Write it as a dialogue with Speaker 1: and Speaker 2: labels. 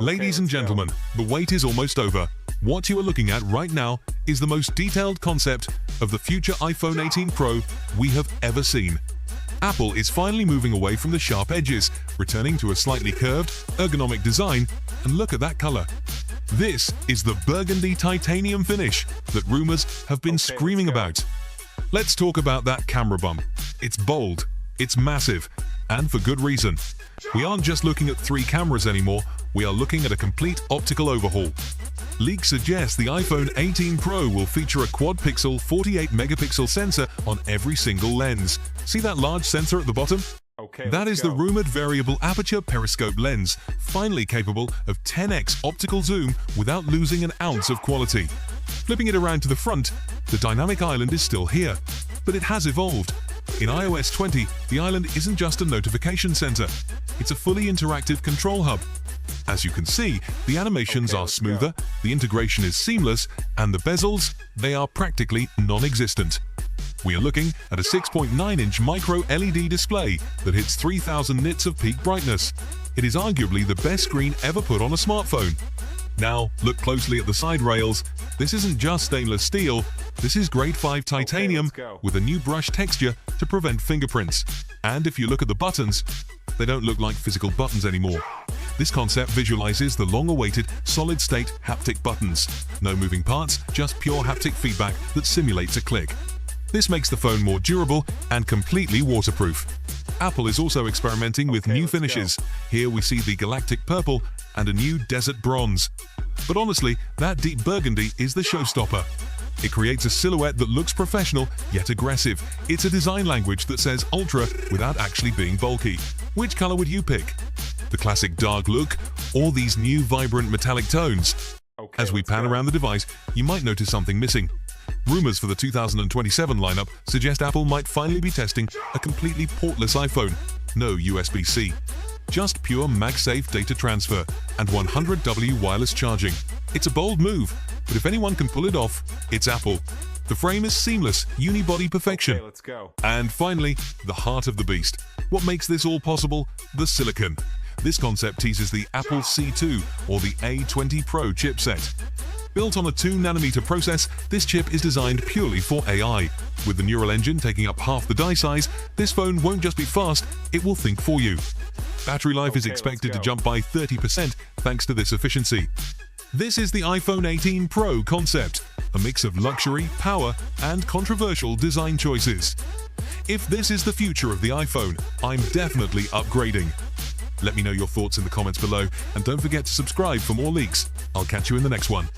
Speaker 1: Ladies and gentlemen, the wait is almost over. What you are looking at right now is the most detailed concept of the future iPhone 18 Pro we have ever seen. Apple is finally moving away from the sharp edges, returning to a slightly curved, ergonomic design, and look at that color. This is the burgundy titanium finish that rumors have been screaming about. Let's talk about that camera bump. It's bold, it's massive, and for good reason. We aren't just looking at 3 cameras anymore, we are looking at a complete optical overhaul. Leaks suggest the iPhone 18 Pro will feature a quad-pixel 48-megapixel sensor on every single lens. See that large sensor at the bottom? That is the rumored variable aperture periscope lens, finally capable of 10x optical zoom without losing an ounce of quality. Flipping it around to the front, the dynamic island is still here, but it has evolved. In iOS 20, the island isn't just a notification center, it's a fully interactive control hub. As you can see, the animations are smoother, the integration is seamless, and the bezels, they are practically non-existent. We are looking at a 6.9-inch micro LED display that hits 3000 nits of peak brightness. It is arguably the best screen ever put on a smartphone. Now, look closely at the side rails. This isn't just stainless steel, this is grade 5 titanium with a new brush texture to prevent fingerprints. And if you look at the buttons, they don't look like physical buttons anymore. This concept visualizes the long-awaited solid-state haptic buttons. No moving parts, just pure haptic feedback that simulates a click. This makes the phone more durable and completely waterproof. Apple is also experimenting with new finishes. Here we see the Galactic purple and a new desert bronze. But honestly, that Deep Burgundy is the showstopper. It creates a silhouette that looks professional yet aggressive. It's a design language that says ultra without actually being bulky. Which color would you pick? The classic dark look or these new vibrant metallic tones? As we pan around the device, you might notice something missing. Rumors for the 2027 lineup suggest Apple might finally be testing a completely portless iPhone. No USB-C. Just pure MagSafe data transfer and 100W wireless charging. It's a bold move, but if anyone can pull it off, it's Apple. The frame is seamless, unibody perfection. And finally, the heart of the beast. What makes this all possible? The silicon. This concept teases the Apple C2 or the A20 Pro chipset. Built on a 2nm process, this chip is designed purely for AI. With the neural engine taking up half the die size, this phone won't just be fast, it will think for you. Battery life is expected to jump by 30% thanks to this efficiency. This is the iPhone 18 Pro concept, a mix of luxury, power, and controversial design choices. If this is the future of the iPhone, I'm definitely upgrading. Let me know your thoughts in the comments below, and don't forget to subscribe for more leaks. I'll catch you in the next one.